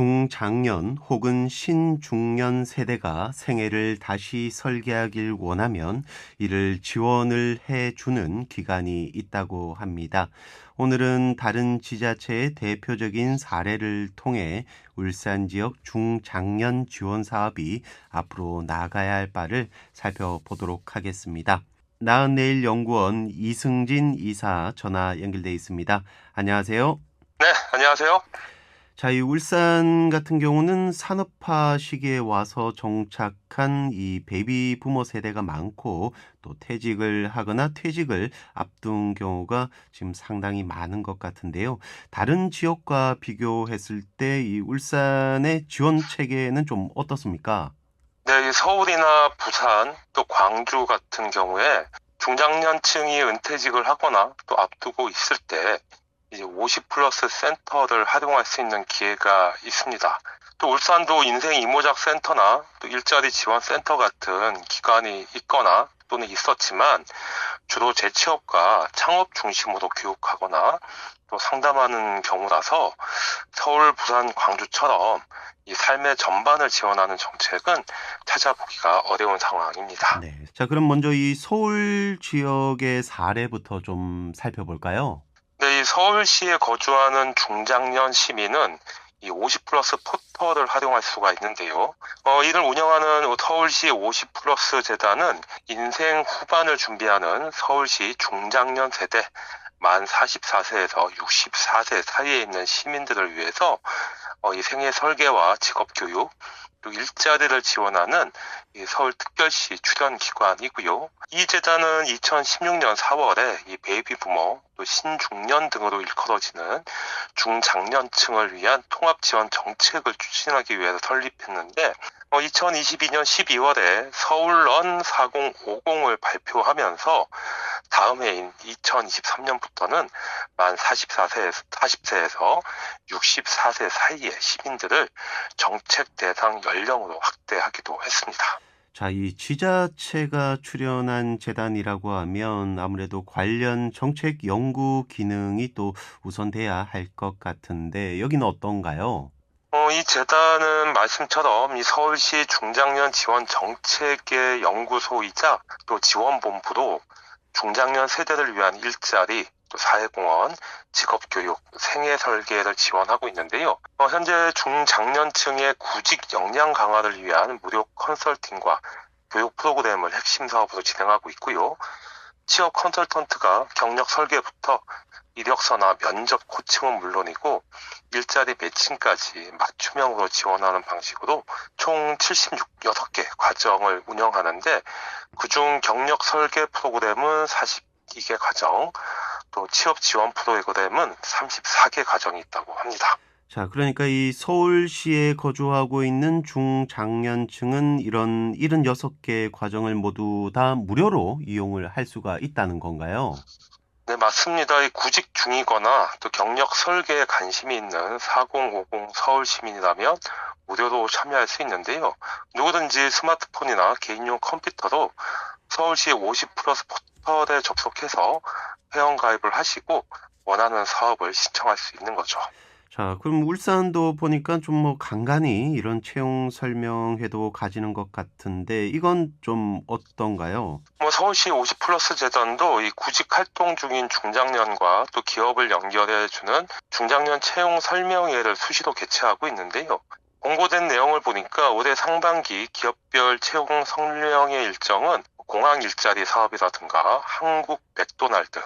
중장년 혹은 신중년 세대가 생애를 다시 설계하길 원하면 이를 지원을 해주는 기관이 있다고 합니다. 오늘은 다른 지자체의 대표적인 사례를 통해 울산 지역 중장년 지원 사업이 앞으로 나아가야 할 바를 살펴보도록 하겠습니다. 나은내일 연구원 이승진 이사 전화 연결돼 있습니다. 안녕하세요. 네, 안녕하세요. 자, 이 울산 같은 경우는 산업화 시기에 와서 정착한 이 베이비 부모 세대가 많고 또 퇴직을 하거나 퇴직을 앞둔 경우가 지금 상당히 많은 것 같은데요. 다른 지역과 비교했을 때 이 울산의 지원 체계는 좀 어떻습니까? 네, 이 서울이나 부산, 또 광주 같은 경우에 중장년층이 은퇴직을 하거나 또 앞두고 있을 때 이제 50 플러스 센터를 활용할 수 있는 기회가 있습니다. 또 울산도 인생 이모작 센터나 또 일자리 지원 센터 같은 기관이 있거나 또는 있었지만 주로 재취업과 창업 중심으로 교육하거나 또 상담하는 경우라서 서울, 부산, 광주처럼 이 삶의 전반을 지원하는 정책은 찾아보기가 어려운 상황입니다. 네. 자, 그럼 먼저 이 서울 지역의 사례부터 좀 살펴볼까요? 네, 이 서울시에 거주하는 중장년 시민은 이 50 플러스 포털을 활용할 수가 있는데요. 이를 운영하는 서울시 50 플러스 재단은 인생 후반을 준비하는 서울시 중장년 세대 만 44세에서 64세 사이에 있는 시민들을 위해서 이 생애 설계와 직업 교육, 또 일자리를 지원하는 이 서울특별시 출연 기관이고요. 이 재단은 2016년 4월에 이 베이비 부모, 또 신중년 등으로 일컬어지는 중장년층을 위한 통합 지원 정책을 추진하기 위해서 설립했는데 2022년 12월에 서울런 4050을 발표하면서 다음 해인 2023년부터는 만 40세에서 64세 사이의 시민들을 정책 대상 연령으로 확대하기도 했습니다. 자, 이 지자체가 출연한 재단이라고 하면 아무래도 관련 정책 연구 기능이 또 우선돼야 할 것 같은데 여기는 어떤가요? 이 재단은 말씀처럼 이 서울시 중장년 지원 정책의 연구소이자 또 지원본부로 중장년 세대를 위한 일자리, 또 사회공헌, 직업교육, 생애설계를 지원하고 있는데요. 현재 중장년층의 구직 역량 강화를 위한 무료 컨설팅과 교육 프로그램을 핵심 사업으로 진행하고 있고요. 취업 컨설턴트가 경력 설계부터 이력서나 면접 코칭은 물론이고 일자리 매칭까지 맞춤형으로 지원하는 방식으로 총 76개 과정을 운영하는데 그중 경력 설계 프로그램은 42개 과정, 또 취업 지원 프로그램은 34개 과정이 있다고 합니다. 자, 그러니까 이 서울시에 거주하고 있는 중장년층은 이런 76개 과정을 모두 다 무료로 이용을 할 수가 있다는 건가요? 네, 맞습니다. 이 구직 중이거나 또 경력 설계에 관심이 있는 4050 서울 시민이라면 무료로 참여할 수 있는데요. 누구든지 스마트폰이나 개인용 컴퓨터로 서울시 50 플러스 포털에 접속해서 회원 가입을 하시고 원하는 사업을 신청할 수 있는 거죠. 자, 그럼 울산도 보니까 좀 뭐 간간히 이런 채용 설명회도 가지는 것 같은데 이건 좀 어떤가요? 서울시 50 플러스 재단도 이 구직 활동 중인 중장년과 또 기업을 연결해주는 중장년 채용 설명회를 수시로 개최하고 있는데요. 공고된 내용을 보니까 올해 상반기 기업별 채용 설명회 일정은 공항 일자리 사업이라든가 한국 맥도날드,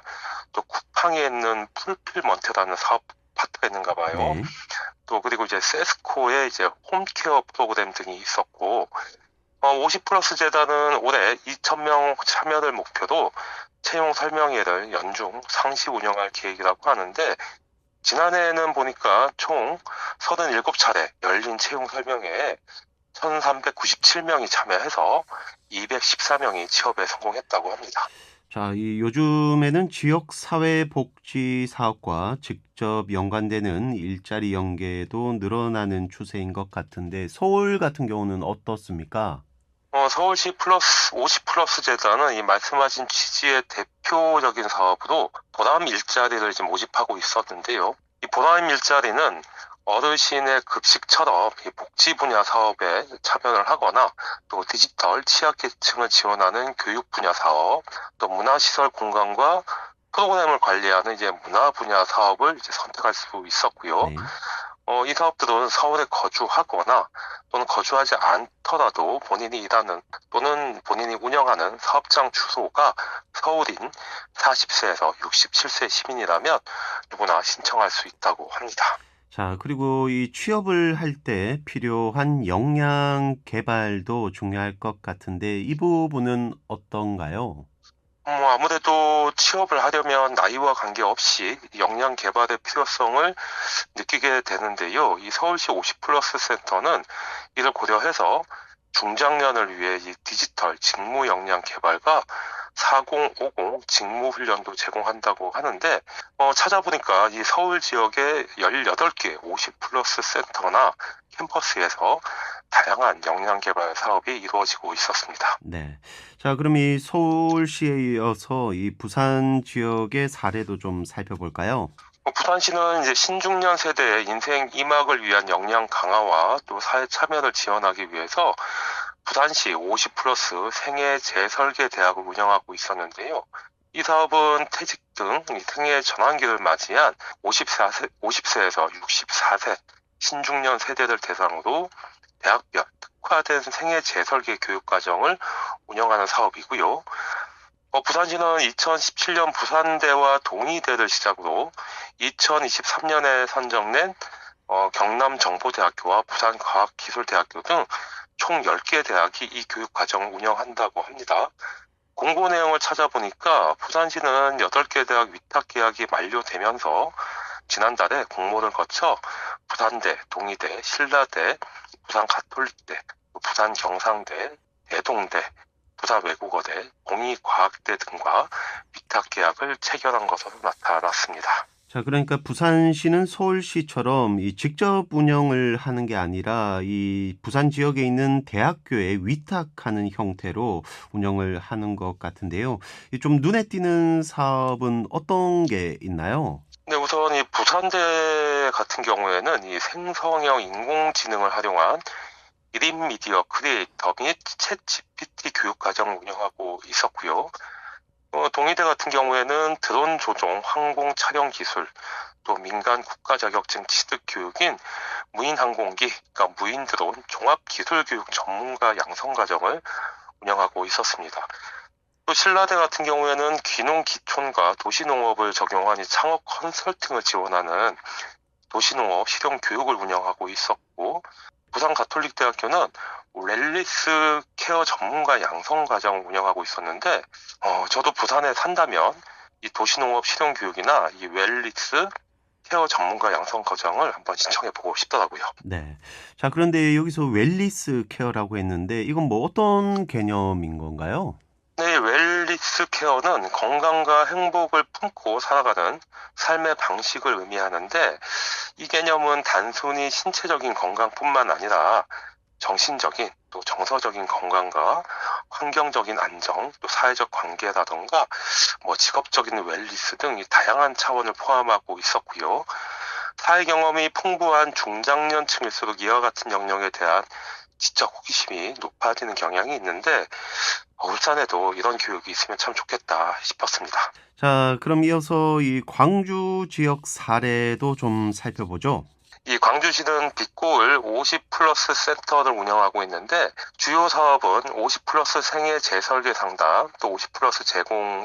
또 쿠팡에 있는 풀필먼트라는 사업 파트가 있는가 봐요. 네. 또 그리고 이제 세스코의 이제 홈케어 프로그램 등이 있었고 50 플러스 재단은 올해 2,000명 참여를 목표로 채용 설명회를 연중 상시 운영할 계획이라고 하는데 지난해에는 보니까 총 37차례 열린 채용 설명회에 1,397명이 참여해서 214명이 취업에 성공했다고 합니다. 자, 이 요즘에는 지역 사회복지 사업과 직접 연관되는 일자리 연계도 늘어나는 추세인 것 같은데 서울 같은 경우는 어떻습니까? 서울시 플러스 50 플러스 재단은 이 말씀하신 취지의 대표적인 사업으로 보람 일자리를 지금 모집하고 있었는데요. 이 보람 일자리는 어르신의 급식처럼 이 복지 분야 사업에 참여를 하거나 또 디지털 취약계층을 지원하는 교육 분야 사업, 또 문화시설 공간과 프로그램을 관리하는 이제 문화 분야 사업을 이제 선택할 수 있었고요. 네. 이 사업들은 서울에 거주하거나 또는 거주하지 않더라도 본인이 일하는 또는 본인이 운영하는 사업장 주소가 서울인 40세에서 67세 시민이라면 누구나 신청할 수 있다고 합니다. 자, 그리고 이 취업을 할 때 필요한 역량 개발도 중요할 것 같은데 이 부분은 어떤가요? 아무래도 취업을 하려면 나이와 관계없이 역량 개발의 필요성을 느끼게 되는데요. 이 서울시 50플러스 센터는 이를 고려해서 중장년을 위해 이 디지털 직무 역량 개발과 4050 직무 훈련도 제공한다고 하는데, 찾아보니까 이 서울 지역의 18개 50플러스 센터나 캠퍼스에서 다양한 역량 개발 사업이 이루어지고 있었습니다. 네. 자, 그럼 이 서울시에 이어서 이 부산 지역의 사례도 좀 살펴볼까요? 부산시는 이제 신중년 세대의 인생 2막을 위한 역량 강화와 또 사회 참여를 지원하기 위해서 부산시 50플러스 생애 재설계 대학을 운영하고 있었는데요. 이 사업은 퇴직 등 이 생애 전환기를 맞이한 50세에서 64세 신중년 세대들 대상으로 대학별 특화된 생애 재설계 교육 과정을 운영하는 사업이고요. 부산시는 2017년 부산대와 동의대를 시작으로 2023년에 선정된 경남정보대학교와 부산과학기술대학교 등 총 10개 대학이 이 교육 과정을 운영한다고 합니다. 공고 내용을 찾아보니까 부산시는 8개 대학 위탁 계약이 만료되면서 지난달에 공모를 거쳐 부산대, 동의대, 신라대, 부산가톨릭대, 부산경상대, 대동대, 부산외국어대, 공익과학대 등과 위탁 계약을 체결한 것으로 나타났습니다. 자, 그러니까 부산시는 서울시처럼 이 직접 운영을 하는 게 아니라 이 부산 지역에 있는 대학교에 위탁하는 형태로 운영을 하는 것 같은데요. 이 좀 눈에 띄는 사업은 어떤 게 있나요? 네, 우선 이 부산대 같은 경우에는 이 생성형 인공지능을 활용한 1인 미디어 크리에이터 및 챗 GPT 교육 과정을 운영하고 있었고요. 동의대 같은 경우에는 드론 조종, 항공 촬영 기술, 또 민간 국가 자격증 취득 교육인 무인 항공기, 그러니까 무인 드론 종합 기술 교육 전문가 양성 과정을 운영하고 있었습니다. 또 신라대 같은 경우에는 귀농 기촌과 도시농업을 적용한 이 창업 컨설팅을 지원하는 도시농업 실용 교육을 운영하고 있었고, 부산가톨릭대학교는 웰리스 케어 전문가 양성 과정을 운영하고 있었는데, 저도 부산에 산다면 이 도시농업 실용 교육이나 이 웰리스 케어 전문가 양성 과정을 한번 신청해 보고 싶더라고요. 네. 자, 그런데 여기서 웰리스 케어라고 했는데 이건 뭐 어떤 개념인 건가요? 네, 웰리스 케어는 건강과 행복을 품고 살아가는 삶의 방식을 의미하는데, 이 개념은 단순히 신체적인 건강뿐만 아니라 정신적인 또 정서적인 건강과 환경적인 안정, 또 사회적 관계라던가 직업적인 웰리스 등 이 다양한 차원을 포함하고 있었고요. 사회 경험이 풍부한 중장년층일수록 이와 같은 영역에 대한 지적 호기심이 높아지는 경향이 있는데, 울산에도 이런 교육이 있으면 참 좋겠다 싶었습니다. 자, 그럼 이어서 이 광주 지역 사례도 좀 살펴보죠. 이 광주시는 빛고을 50 플러스 센터를 운영하고 있는데, 주요 사업은 50 플러스 생애 재설계 상담, 또 50 플러스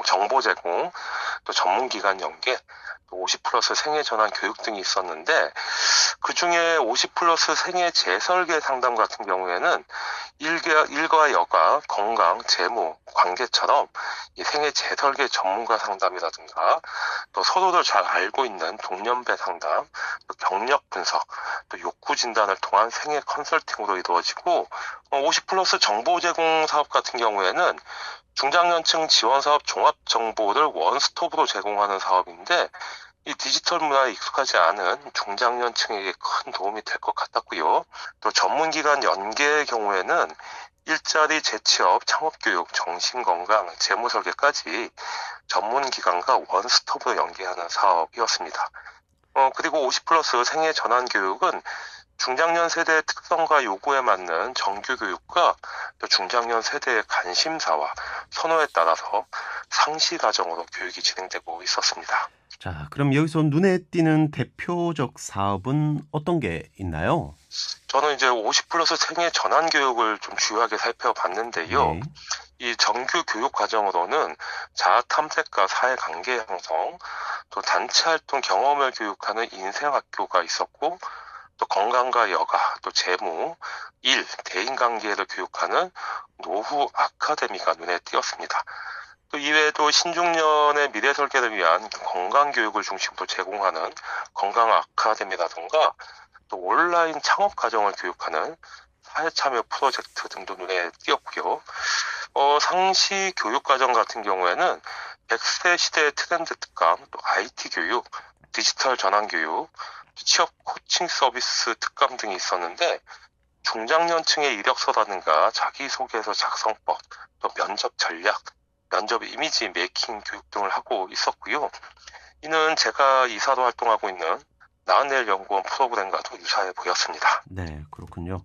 정보 제공, 또 전문기관 연계, 또 50 플러스 생애 전환 교육 등이 있었는데, 그 중에 50 플러스 생애 재설계 상담 같은 경우에는 일과 여가, 건강, 재무, 관계처럼 이 생애 재설계 전문가 상담이라든가, 또 서로를 잘 알고 있는 동년배 상담, 또 경력 분석, 또 욕구 진단을 통한 생애 컨설팅으로 이루어지고, 50 플러스 정보 제공 사업 같은 경우에는 중장년층 지원 사업 종합 정보를 원스톱으로 제공하는 사업인데, 이 디지털 문화에 익숙하지 않은 중장년층에게 큰 도움이 될 것 같았고요. 또 전문기관 연계의 경우에는 일자리 재취업, 창업교육, 정신건강, 재무설계까지 전문기관과 원스톱으로 연계하는 사업이었습니다. 그리고 50 플러스 생애 전환 교육은 중장년 세대의 특성과 요구에 맞는 정규 교육과 또 중장년 세대의 관심사와 선호에 따라서 상시 과정으로 교육이 진행되고 있었습니다. 자, 그럼 여기서 눈에 띄는 대표적 사업은 어떤 게 있나요? 저는 이제 50 플러스 생애 전환 교육을 좀 주요하게 살펴봤는데요. 네. 이 정규 교육 과정으로는 자아 탐색과 사회 관계 형성, 또 단체 활동 경험을 교육하는 인생 학교가 있었고, 또 건강과 여가, 또 재무, 일, 대인 관계를 교육하는 노후 아카데미가 눈에 띄었습니다. 또 이외에도 신중년의 미래 설계를 위한 건강 교육을 중심으로 제공하는 건강 아카데미라든가 또 온라인 창업 과정을 교육하는 사회 참여 프로젝트 등도 눈에 띄었고요. 상시 교육 과정 같은 경우에는 100세 시대의 트렌드 특강, 또 IT 교육, 디지털 전환 교육, 취업 코칭 서비스 특강 등이 있었는데 중장년층의 이력서라든가 자기소개서 작성법, 또 면접 전략, 면접 이미지 메이킹 교육 등을 하고 있었고요. 이는 제가 이사로 활동하고 있는 나은내일 연구원 프로그램과도 유사해 보였습니다. 네, 그렇군요.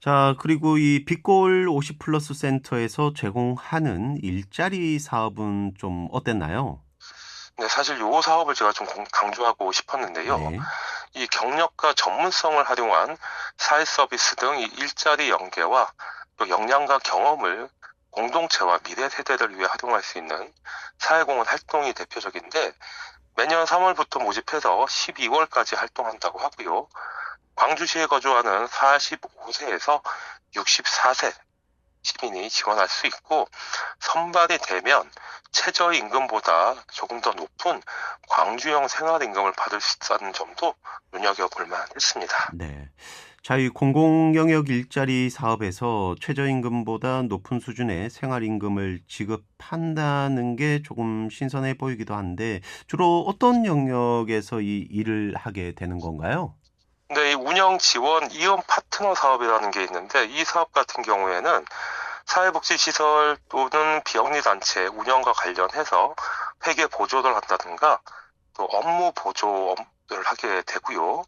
자, 그리고 이 빛골 50 플러스 센터에서 제공하는 일자리 사업은 좀 어땠나요? 네, 사실 이 사업을 제가 좀 강조하고 싶었는데요. 네. 이 경력과 전문성을 활용한 사회 서비스 등 이 일자리 연계와 또 역량과 경험을 공동체와 미래 세대를 위해 활용할 수 있는 사회공헌 활동이 대표적인데 매년 3월부터 모집해서 12월까지 활동한다고 하고요. 광주시에 거주하는 45세에서 64세 시민이 지원할 수 있고 선발이 되면 최저임금보다 조금 더 높은 광주형 생활임금을 받을 수 있다는 점도 눈여겨볼 만했습니다. 네. 자, 이 공공영역 일자리 사업에서 최저임금보다 높은 수준의 생활임금을 지급한다는 게 조금 신선해 보이기도 한데 주로 어떤 영역에서 이 일을 하게 되는 건가요? 근데 이 운영 지원 이음 파트너 사업이라는 게 있는데 이 사업 같은 경우에는 사회복지시설 또는 비영리단체 운영과 관련해서 회계 보조를 한다든가 또 업무 보조를 하게 되고요.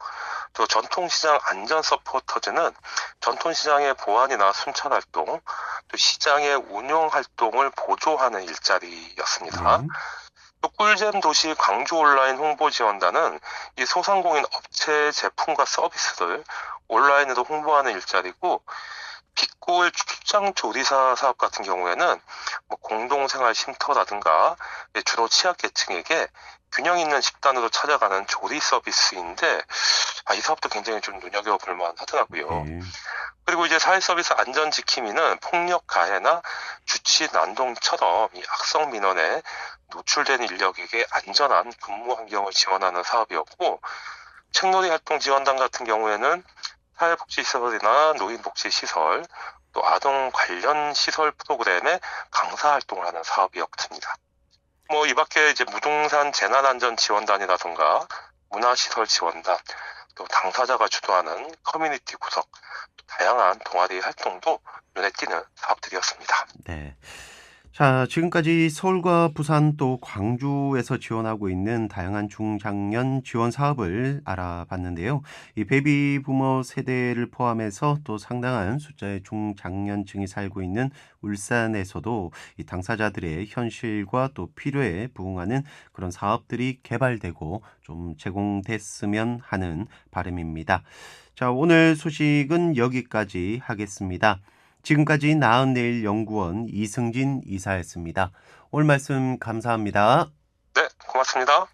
또 전통시장 안전 서포터즈는 전통시장의 보안이나 순찰 활동, 또 시장의 운영 활동을 보조하는 일자리였습니다. 네. 또 꿀잼 도시 광주 온라인 홍보 지원단은 이 소상공인 업체 제품과 서비스를 온라인으로 홍보하는 일자리고 빛골 출장 조리사 사업 같은 경우에는 뭐 공동생활 쉼터라든가 주로 취약계층에게 균형 있는 식단으로 찾아가는 조리 서비스인데 이 사업도 굉장히 좀 눈여겨볼 만하더라고요. 네. 그리고 이제 사회서비스 안전지킴이는 폭력 가해나 주치 난동처럼 이 악성 민원에 노출된 인력에게 안전한 근무 환경을 지원하는 사업이었고 책놀이 활동 지원단 같은 경우에는 사회복지시설이나 노인복지시설 또 아동 관련 시설 프로그램의 강사 활동을 하는 사업이었습니다. 뭐 이 밖에 이제 무등산 재난안전 지원단이라든가 문화시설 지원단 또 당사자가 주도하는 커뮤니티 구석 또 다양한 동아리 활동도 눈에 띄는 사업들이었습니다. 네. 자, 지금까지 서울과 부산 또 광주에서 지원하고 있는 다양한 중장년 지원 사업을 알아봤는데요. 이 베이비 부머 세대를 포함해서 또 상당한 숫자의 중장년층이 살고 있는 울산에서도 이 당사자들의 현실과 또 필요에 부응하는 그런 사업들이 개발되고 좀 제공됐으면 하는 바람입니다. 자, 오늘 소식은 여기까지 하겠습니다. 지금까지 나은내일 연구원 이승진 이사였습니다. 오늘 말씀 감사합니다. 네, 고맙습니다.